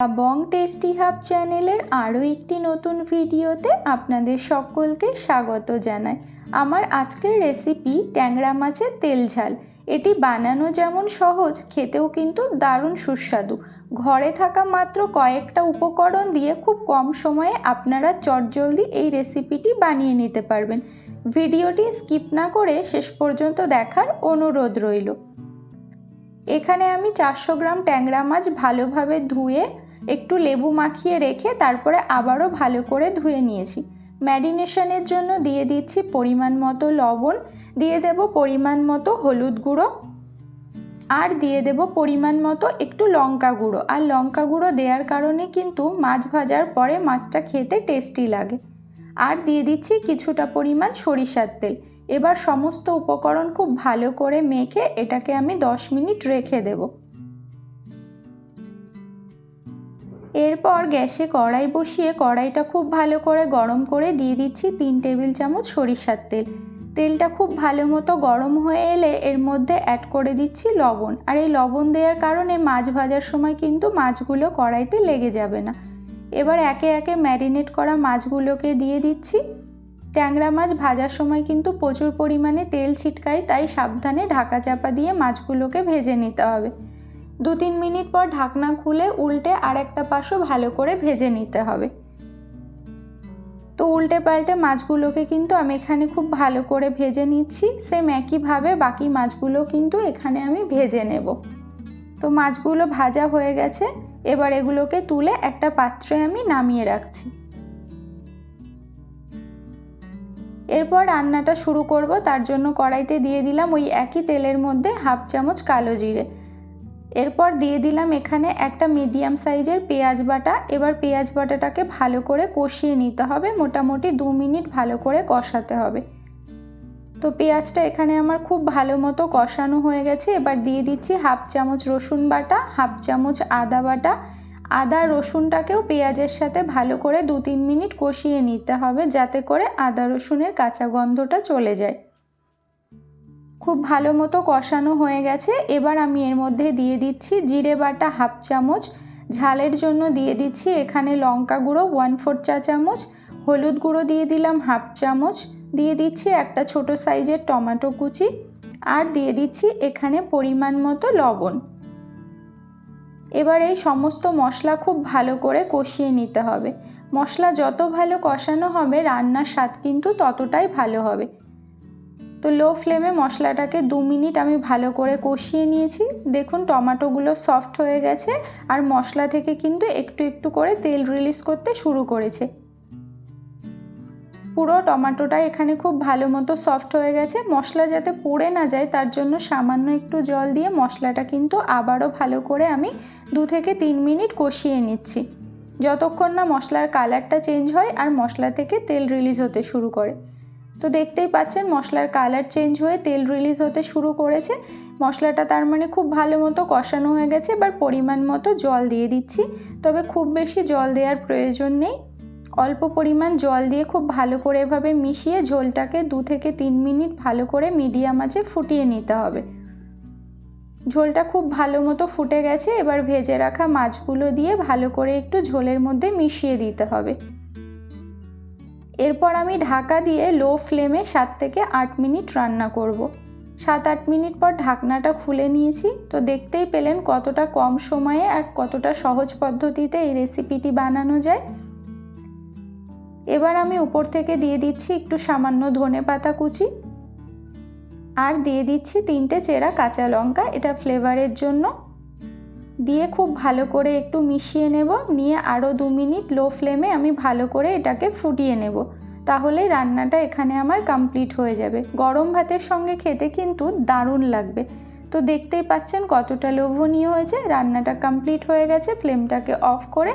বং tasty hub চ্যানেলের আরও একটি নতুন ভিডিওতে আপনাদের সকলকে স্বাগত জানাই। আমার আজকের রেসিপি ট্যাংরা মাছের তেল ঝাল। এটি বানানো যেমন সহজ, খেতেও কিন্তু দারুণ সুস্বাদু। ঘরে থাকা মাত্র কয়েকটা উপকরণ দিয়ে খুব কম সময়ে আপনারা চটজলদি এই রেসিপিটি বানিয়ে নিতে পারবেন। ভিডিওটি স্কিপ না করে শেষ পর্যন্ত দেখার অনুরোধ রইল। এখানে আমি 400 গ্রাম ট্যাংরা মাছ ভালোভাবে ধুয়ে একটু লেবু মাখিয়ে রেখে তারপরে আবারও ভালো করে ধুয়ে নিয়েছি। ম্যারিনেশনের জন্য দিয়ে দিচ্ছি পরিমাণ মতো লবণ, দিয়ে দেব পরিমাণ মতো হলুদ গুঁড়ো, আর দিয়ে দেব পরিমাণ মতো একটু লঙ্কা গুঁড়ো। আর লঙ্কা গুঁড়ো দেওয়ার কারণে কিন্তু মাছ ভাজার পরে মাছটা খেতে টেস্টি লাগে। আর দিয়ে দিচ্ছি কিছুটা পরিমাণ সরিষার তেল। এবার সমস্ত উপকরণ খুব ভালো করে মেখে এটাকে আমি 10 মিনিট রেখে দেব। এরপর গ্যাসে কড়াই বসিয়ে কড়াইটা খুব ভালো করে গরম করে দিয়ে দিচ্ছি 3 টেবিল চামচ সরিষার তেল। তেলটা খুব ভালো মতো গরম হয়ে এলে এর মধ্যে অ্যাড করে দিচ্ছি লবণ। আর এই লবণ দেওয়ার কারণে মাছ ভাজার সময় কিন্তু মাছগুলো কড়াইতে লেগে যাবে না। এবার একে একে ম্যারিনেট করা মাছগুলোকে দিয়ে দিচ্ছি। ট্যাংরা মাছ ভাজার সময় কিন্তু প্রচুর পরিমাণে তেল ছিটকায়, তাই সাবধানে ঢাকা চাপা দিয়ে মাছগুলোকে ভেজে নিতে হবে। 2-3 মিনিট পর ঢাকনা খুলে উল্টে আর একটা পাশও ভালো করে ভেজে নিতে হবে। তো উল্টে পাল্টে মাছগুলোকে কিন্তু আমি এখানে খুব ভালো করে ভেজে নিচ্ছি। সেম একইভাবে বাকি মাছগুলো কিন্তু এখানে আমি ভেজে নেব। তো মাছগুলো ভাজা হয়ে গেছে, এবার এগুলোকে তুলে একটা পাত্রে আমি নামিয়ে রাখছি। এরপর রান্নাটা শুরু করব। তার জন্য কড়াইতে দিয়ে দিলাম ওই একই তেলের মধ্যে 1/2 চামচ কালো জিরে। এরপর দিয়ে দিলাম এখানে একটা মিডিয়াম সাইজের পেঁয়াজ বাটা। এবার পেঁয়াজ বাটাটাকে ভালো করে কষিয়ে নিতে হবে, মোটামুটি 2 মিনিট ভালো করে কষাতে হবে। তো পেঁয়াজটা এখানে আমার খুব ভালো মতো কষানো হয়ে গেছে। এবার দিয়ে দিচ্ছি 1/2 চামচ রসুন বাটা, 1/2 চামচ আদা বাটা। আদা রসুনটাকেও পেঁয়াজের সাথে ভালো করে 2-3 মিনিট কষিয়ে নিতে হবে, যাতে করে আদা রসুনের কাঁচা গন্ধটা চলে যায়। খুব ভালো মতো কষানো হয়ে গেছে। এবার আমি এর মধ্যে দিয়ে দিচ্ছি জিরে বাটা 1/2 চামচ, ঝালের জন্য দিয়ে দিচ্ছি এখানে লঙ্কা গুঁড়ো 1/4 চা চামচ, হলুদ গুঁড়ো দিয়ে দিলাম 1/2 চামচ, দিয়ে দিচ্ছি একটা ছোট সাইজের টমেটো কুচি, আর দিয়ে দিচ্ছি এখানে পরিমাণ মতো লবণ। এবার এই সমস্ত মশলা খুব ভালো করে কষিয়ে নিতে হবে। মশলা যত ভালো কষানো হবে রান্নার স্বাদ কিন্তু ততটাই ভালো হবে। তো লো ফ্লেমে মশলাটাকে 2 মিনিট আমি ভালো করে কষিয়ে নিয়েছি। দেখুন টমেটোগুলো সফট হয়ে গেছে আর মশলা থেকে কিন্তু একটু একটু করে তেল রিলিজ করতে শুরু করেছে। পুরো টমেটোটা এখানে খুব ভালো মতো সফট হয়ে গেছে। মশলা যাতে পুড়ে না যায় তার জন্য সামান্য একটু জল দিয়ে মশলাটা কিন্তু আবারও ভালো করে আমি 2 থেকে 3 মিনিট কষিয়ে নিচ্ছি, যতক্ষণ না মশলার কালারটা চেঞ্জ হয় আর মশলা থেকে তেল রিলিজ হতে শুরু করে। তো দেখতেই পাচ্ছেন মশলার কালার চেঞ্জ হয়ে তেল রিলিজ হতে শুরু করেছে। মশলাটা তার মানে খুব ভালো মতো কষানো হয়ে গেছে। এবার পরিমাণ মতো জল দিয়ে দিচ্ছি, তবে খুব বেশি জল দেওয়ার প্রয়োজন নেই। অল্প পরিমাণ জল দিয়ে খুব ভালো করে এভাবে মিশিয়ে ঝোলটাকে 2 থেকে 3 মিনিট ভালো করে মিডিয়াম আঁচে ফুটিয়ে নিতে হবে। ঝোলটা খুব ভালো মতো ফুটে গেছে। এবার ভেজে রাখা মাছগুলো দিয়ে ভালো করে একটু ঝোলের মধ্যে মিশিয়ে দিতে হবে। এরপর আমি ঢাকা দিয়ে লো ফ্লেমে 7 থেকে 8 মিনিট রান্না করব। 7-8 মিনিট পর ঢাকনাটা খুলে নিয়েছি। তো দেখতেই পেলেন কতটা কম সময়ে আর কতটা সহজ পদ্ধতিতে এই রেসিপিটি বানানো যায়। এবার আমি উপর থেকে দিয়ে দিচ্ছি একটু সামান্য ধনেপাতা কুচি, আর দিয়ে দিচ্ছি 3টে চেরা কাঁচা লঙ্কা, এটা ফ্লেভারের জন্য। দিয়ে খুব ভালো করে একটু মিশিয়ে নেব। নিয়ে আরও 2 মিনিট লো ফ্লেমে আমি ভালো করে এটাকে ফুটিয়ে নেব। তাহলে রান্নাটা এখানে আমার কমপ্লিট হয়ে যাবে। গরম ভাতের সঙ্গে খেতে কিন্তু দারুণ লাগবে। তো দেখতেই পাচ্ছেন কতটা লোভনীয় হয়েছে। রান্নাটা কমপ্লিট হয়ে গেছে। ফ্লেমটাকে অফ করে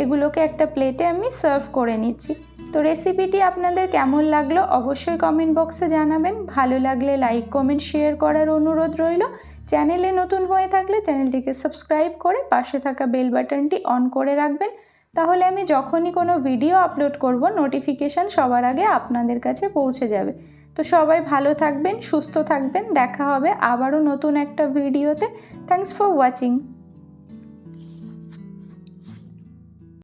এগুলোকে একটা প্লেটে আমি সার্ভ করে নিচ্ছি। তো রেসিপিটি আপনাদের কেমন লাগলো অবশ্যই কমেন্ট বক্সে জানাবেন। ভালো লাগলে লাইক কমেন্ট শেয়ার করার অনুরোধ রইল। চ্যানেলে নতুন হয়ে থাকলে চ্যানেলটিকে সাবস্ক্রাইব করে পাশে থাকা বেল বাটনটি অন করে রাখবেন, তাহলে আমি যখনই কোনো ভিডিও আপলোড করব নোটিফিকেশান সবার আগে আপনাদের কাছে পৌঁছে যাবে। তো সবাই ভালো থাকবেন, সুস্থ থাকবেন। দেখা হবে আবারও নতুন একটা ভিডিওতে। Thanks for watching.